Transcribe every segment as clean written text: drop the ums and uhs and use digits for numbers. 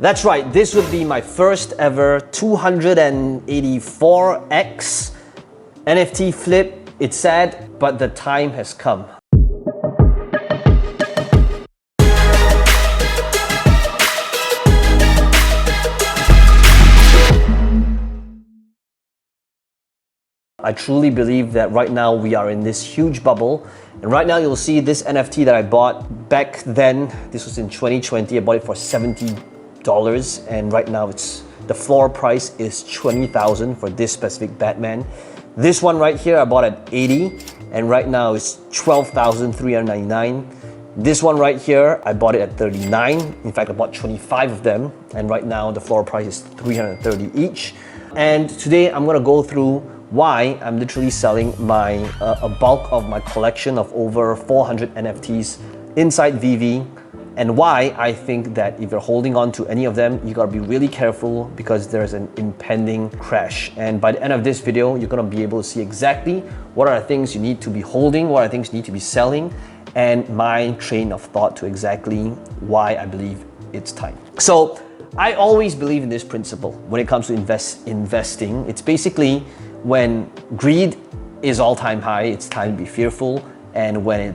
That's right, this would be my first ever 284x NFT flip. It's sad, but the time has come. I truly believe that right now we are in this huge bubble, and right now you'll see this NFT that I bought back then. This was in 2020. I bought it for $70, and right now the floor price is $20,000 for this specific Batman. This one right here I bought at $80, and right now it's $12,399. This one right here I bought it at $39. In fact, I bought 25 of them, and right now the floor price is $330 each. And today I'm gonna go through why I'm literally selling a bulk of my collection of over 400 NFTs inside VeVe, and why I think that if you're holding on to any of them, you gotta be really careful because there's an impending crash. And by the end of this video, you're gonna be able to see exactly what are the things you need to be holding, what are the things you need to be selling, and my train of thought to exactly why I believe it's time. So I always believe in this principle when it comes to investing. It's basically when greed is all-time high, it's time to be fearful. And when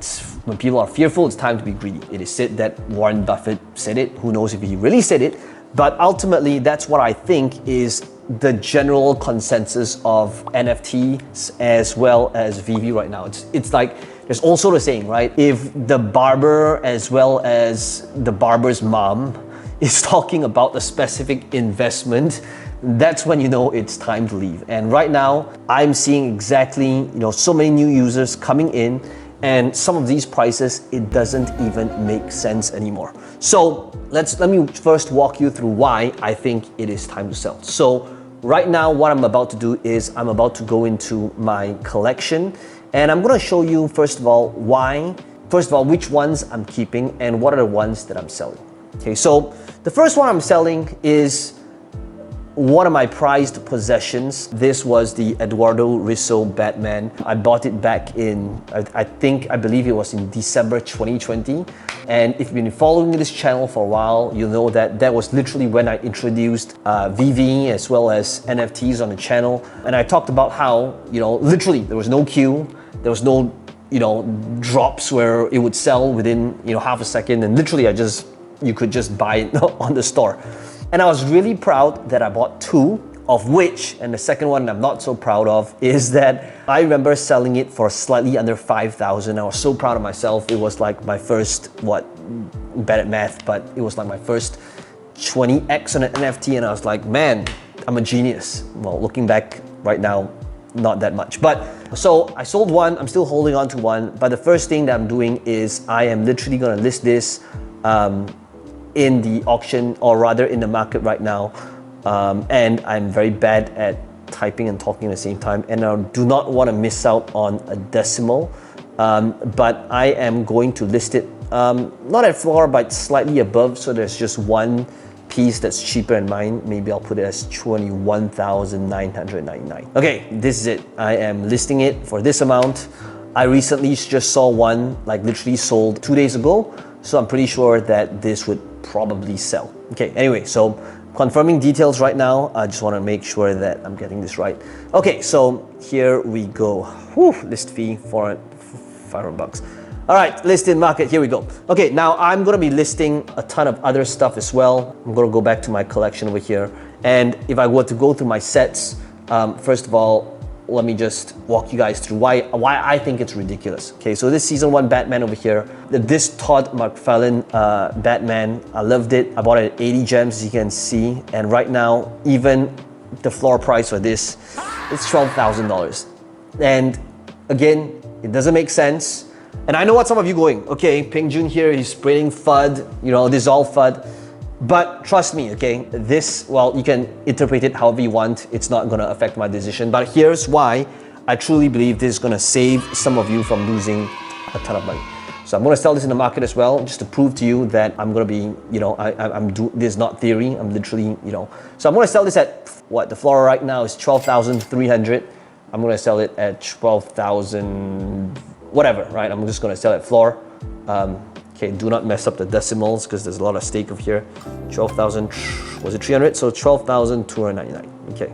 people are fearful, it's time to be greedy. It is said that Warren Buffett said it. Who knows if he really said it? But ultimately, that's what I think is the general consensus of NFTs as well as VeVe right now. It's like, there's also the saying, right? If the barber as well as the barber's mom is talking about a specific investment, that's when you know it's time to leave. And right now, I'm seeing exactly, so many new users coming in, and some of these prices, it doesn't even make sense anymore. So let me first walk you through why I think it is time to sell. So right now, what I'm about to do is I'm about to go into my collection, and I'm gonna show you, first of all, which ones I'm keeping and what are the ones that I'm selling. Okay, so the first one I'm selling is one of my prized possessions. This was the Eduardo Risso Batman. I bought it back in, I believe it was in December 2020. And if you've been following this channel for a while, you'll know that that was literally when I introduced VeVe as well as NFTs on the channel. And I talked about how, literally there was no queue, there was no, drops where it would sell within, half a second. And literally you could just buy it on the store. And I was really proud that I bought two, of which, and the second one I'm not so proud of, is that I remember selling it for slightly under $5,000. I was so proud of myself. It was like my first, bad at math, but it was like my first 20x on an NFT, and I was like, man, I'm a genius. Well, looking back right now, not that much. But so I sold one, I'm still holding on to one, but the first thing that I'm doing is I am literally gonna list this in the auction, or rather in the market right now, and I'm very bad at typing and talking at the same time, and I do not want to miss out on a decimal, but I am going to list it not at floor but slightly above, so there's just one piece that's cheaper than mine. Maybe I'll put it as $21,999. Okay, this is it. I am listing it for this amount. I recently just saw one literally sold 2 days ago, so I'm pretty sure that this would probably sell. Okay, anyway, so confirming details right now. I just want to make sure that I'm getting this right. Okay, so here we go. Whew, list fee for $500. All right, list in market, here we go. Okay, now I'm gonna be listing a ton of other stuff as well. I'm gonna go back to my collection over here. And if I were to go through my sets, first of all, let me just walk you guys through why I think it's ridiculous. Okay, so this season 1 Batman over here, this Todd McFarlane Batman, I loved it. I bought it at 80 gems, as you can see, and right now, even the floor price for this, it's $12,000. And again, it doesn't make sense. And I know what some of you going, okay, Peng Joon here, he's spraying FUD, this is all FUD. But trust me, okay, this, well, you can interpret it however you want. It's not gonna affect my decision. But here's why I truly believe this is gonna save some of you from losing a ton of money. So I'm gonna sell this in the market as well, just to prove to you that I'm gonna be, this is not theory, I'm literally, So I'm gonna sell this at, the floor right now is 12,300. I'm gonna sell it at 12,000, whatever, right? I'm just gonna sell it floor. Okay, do not mess up the decimals because there's a lot of stake over here. 12,000, was it 300? So 12,299. Okay,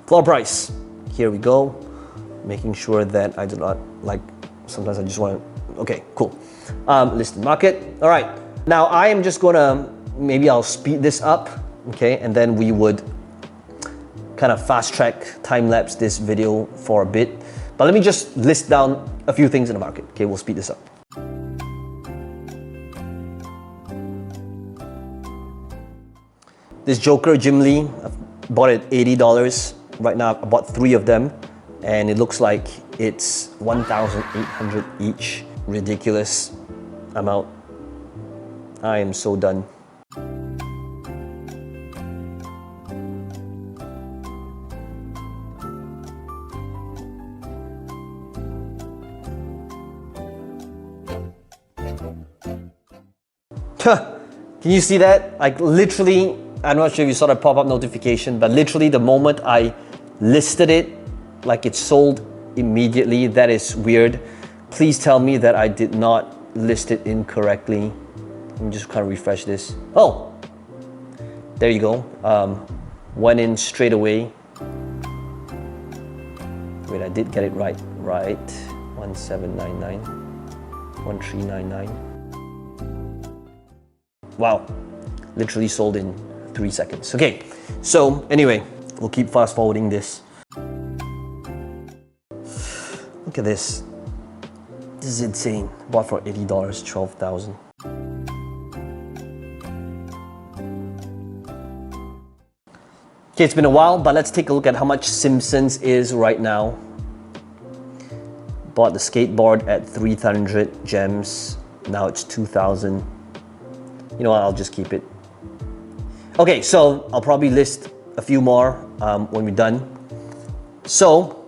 floor price. Here we go. Making sure that I do not, like, sometimes I just want to, okay, cool. Listed market. All right, now I am just gonna, maybe I'll speed this up, okay, and then we would kind of fast track, time lapse this video for a bit. But let me just list down a few things in the market. Okay, we'll speed this up. This Joker Jim Lee, I've bought it $80. Right now I bought 3 of them and it looks like it's 1,800 each. Ridiculous amount. I am so done. Can you see that? Like literally, I'm not sure if you saw the pop-up notification, but literally the moment I listed it, like it sold immediately. That is weird. Please tell me that I did not list it incorrectly. Let me just kind of refresh this. Oh, there you go. Went in straight away. Wait, I did get it right. Right, 1799, 1399. Wow, literally sold in 3 seconds. Okay, so anyway, we'll keep fast forwarding this. Look at this. This is insane. Bought for $80, 12,000. Okay, it's been a while, but let's take a look at how much Simpsons is right now. Bought the skateboard at 300 gems. Now it's 2,000. You know what, I'll just keep it. Okay, so I'll probably list a few more when we're done. So,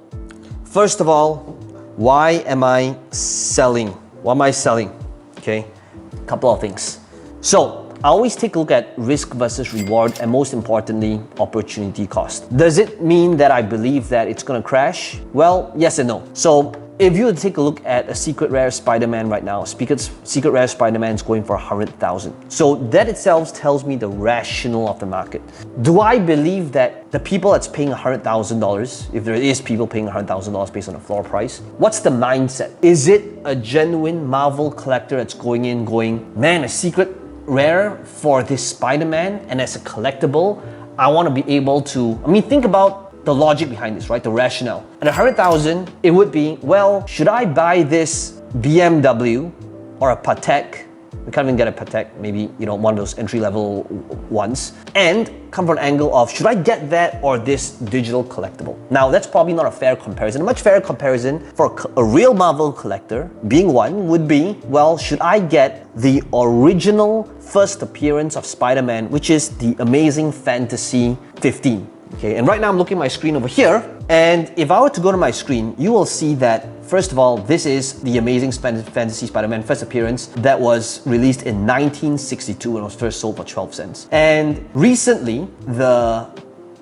first of all, why am I selling? Why am I selling? Okay, a couple of things. So, I always take a look at risk versus reward and most importantly, opportunity cost. Does it mean that I believe that it's gonna crash? Well, yes and no. So, if you take a look at a secret rare Spider-Man right now, secret rare Spider-Man is going for 100,000. So that itself tells me the rationale of the market. Do I believe that the people that's paying $100,000, if there is people paying $100,000 based on the floor price, what's the mindset? Is it a genuine Marvel collector that's going in going, man, a secret rare for this Spider-Man and as a collectible, I want to be able to, I mean, think about the logic behind this, right? The rationale. At 100,000, it would be, well, should I buy this BMW or a Patek? We can't even get a Patek, maybe, you know, one of those entry-level ones. And come from an angle of, should I get that or this digital collectible? Now, that's probably not a fair comparison. A much fairer comparison for a real Marvel collector, being one, would be, well, should I get the original first appearance of Spider-Man, which is the Amazing Fantasy 15? Okay, and right now I'm looking at my screen over here, and if I were to go to my screen, you will see that, first of all, this is the Amazing Fantasy Spider-Man first appearance that was released in 1962 and was first sold for 12 cents. And recently, the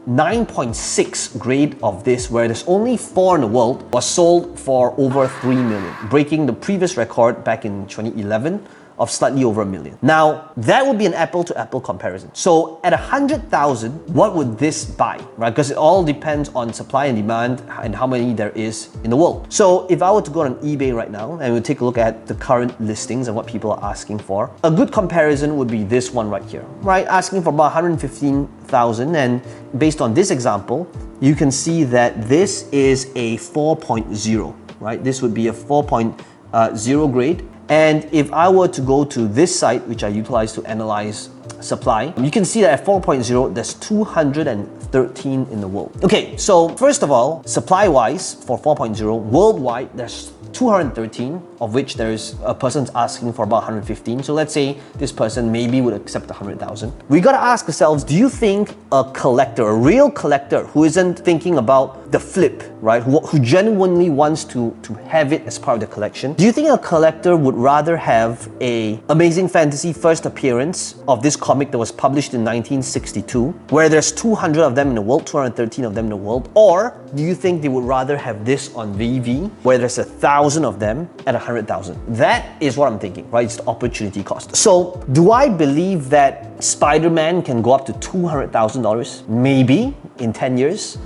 9.6 grade of this, where there's only 4 in the world, was sold for over 3 million, breaking the previous record back in 2011 of slightly over $1 million. Now, that would be an apple-to-apple comparison. So at 100,000, what would this buy, right? Because it all depends on supply and demand and how many there is in the world. So if I were to go on eBay right now and we take a look at the current listings and what people are asking for, a good comparison would be this one right here, right? Asking for about 115,000, and based on this example, you can see that this is a 4.0, right? This would be a 4.0 grade. And if I were to go to this site, which I utilize to analyze supply, you can see that at 4.0, there's 213 in the world. Okay, so first of all, supply-wise for 4.0, worldwide, there's 213, of which there's a person's asking for about 115. So let's say this person maybe would accept 100,000. We gotta ask ourselves, do you think a collector, a real collector who isn't thinking about the flip, right? Who genuinely wants to have it as part of the collection. Do you think a collector would rather have a Amazing Fantasy first appearance of this comic that was published in 1962, where there's 200 of them in the world, 213 of them in the world, or do you think they would rather have this on VeVe, where there's 1,000 of them at 100,000? That is what I'm thinking, right? It's the opportunity cost. So, do I believe that Spider-Man can go up to $200,000? Maybe in 10 years.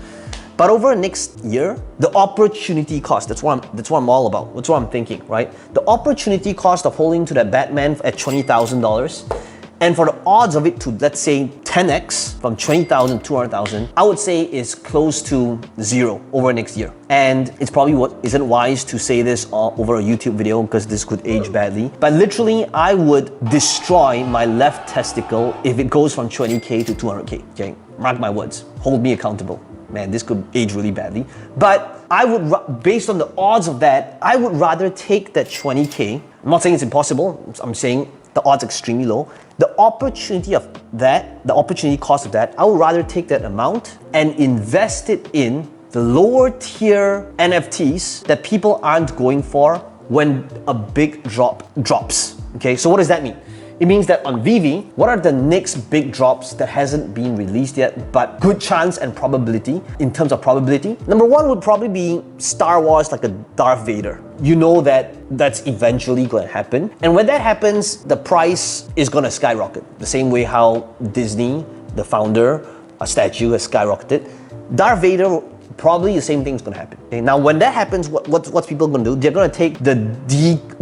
But over the next year, the opportunity cost, that's what I'm all about. That's what I'm thinking, right? The opportunity cost of holding to that Batman at $20,000, and for the odds of it to, let's say, 10x from 20,000 to 200,000, I would say is close to zero over next year. And it's probably isn't wise to say this over a YouTube video because this could age badly. But literally, I would destroy my left testicle if it goes from 20K to 200K. Okay, mark my words. Hold me accountable. Man, this could age really badly. But I would, based on the odds of that, I would rather take that 20K. I'm not saying it's impossible. I'm saying the odds are extremely low. The opportunity of that, the opportunity cost of that, I would rather take that amount and invest it in the lower tier NFTs that people aren't going for when a big drop drops. Okay, so what does that mean? It means that on VeVe, what are the next big drops that hasn't been released yet, but good chance and probability in terms of probability? Number one would probably be Star Wars, like a Darth Vader. You know that that's eventually going to happen. And when that happens, the price is going to skyrocket. The same way how Disney, the founder, a statue has skyrocketed. Darth Vader, probably the same thing is going to happen. Okay? Now, when that happens, what's people going to do? They're going to take the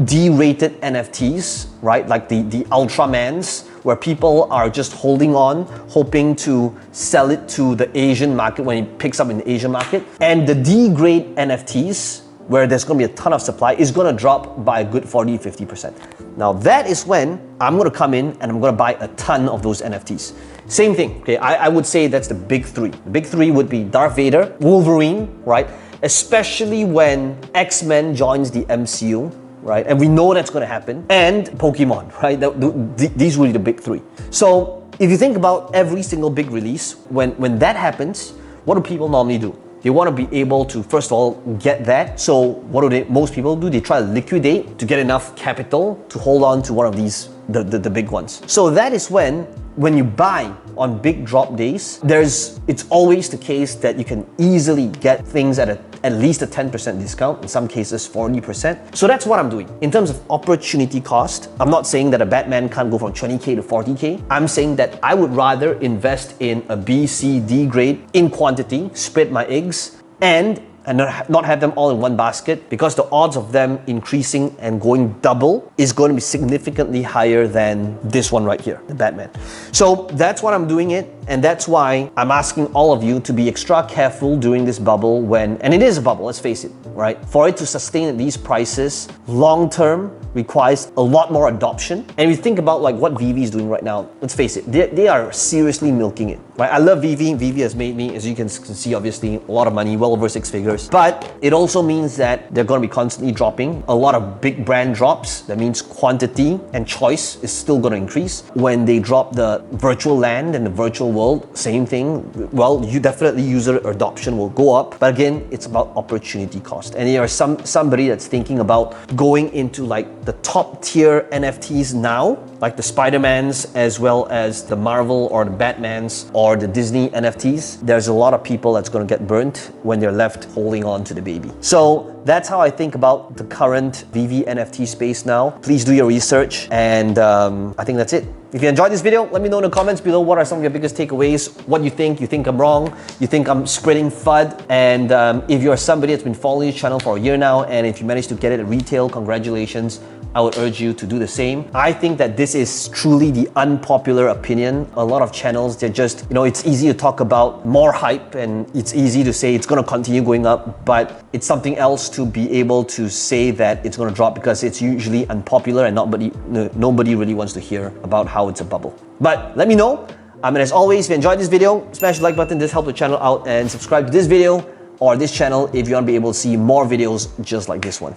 D-rated NFTs, right? Like the Ultramans, where people are just holding on, hoping to sell it to the Asian market when it picks up in the Asian market. And the D-grade NFTs, where there's going to be a ton of supply, is going to drop by a good 40-50%. Now, that is when I'm going to come in and I'm going to buy a ton of those NFTs. Same thing, okay? I would say that's the big three. The big three would be Darth Vader, Wolverine, right? Especially when X-Men joins the MCU, right? And we know that's going to happen. And Pokemon, right? These will be the big three. So if you think about every single big release, when that happens, what do people normally do? They want to be able to, first of all, get that. So what do most people do? They try to liquidate to get enough capital to hold on to one of these, the big ones. So that is when you buy on big drop days, it's always the case that you can easily get things at least a 10% discount, in some cases 40%. So that's what I'm doing. In terms of opportunity cost, I'm not saying that a Batman can't go from 20K to 40K. I'm saying that I would rather invest in a B, C, D grade in quantity, spread my eggs, and not have them all in one basket, because the odds of them increasing and going double is going to be significantly higher than this one right here, the Batman. So that's what I'm doing it, and that's why I'm asking all of you to be extra careful during this bubble and it is a bubble, let's face it, right? For it to sustain at these prices, long term requires a lot more adoption. And if you think about like what VeVe is doing right now, let's face it, they are seriously milking it, right? I love VeVe. VeVe has made me, as you can see, obviously, a lot of money, well over 6 figures. But it also means that they're going to be constantly dropping. A lot of big brand drops. That means quantity and choice is still going to increase. When they drop the virtual land and the virtual world, same thing. Well, you definitely user adoption will go up. But again, it's about opportunity cost. And there are somebody that's thinking about going into like the top tier NFTs now, like the Spider-Mans as well as the Marvel or the Batmans or the Disney NFTs. There's a lot of people that's going to get burnt when they're left holding on to the baby. So that's how I think about the current VeVe NFT space now. Please do your research, and I think that's it. If you enjoyed this video, let me know in the comments below what are some of your biggest takeaways, what you think I'm wrong, you think I'm spreading FUD, and if you're somebody that's been following this channel for a year now, and if you managed to get it at retail, congratulations. I would urge you to do the same. I think that this is truly the unpopular opinion. A lot of channels, they're just, it's easy to talk about more hype and it's easy to say it's going to continue going up, but it's something else to be able to say that it's going to drop, because it's usually unpopular and nobody really wants to hear about how it's a bubble. But let me know. And as always, if you enjoyed this video, smash the like button. This helps the channel out, and subscribe to this video or this channel if you want to be able to see more videos just like this one.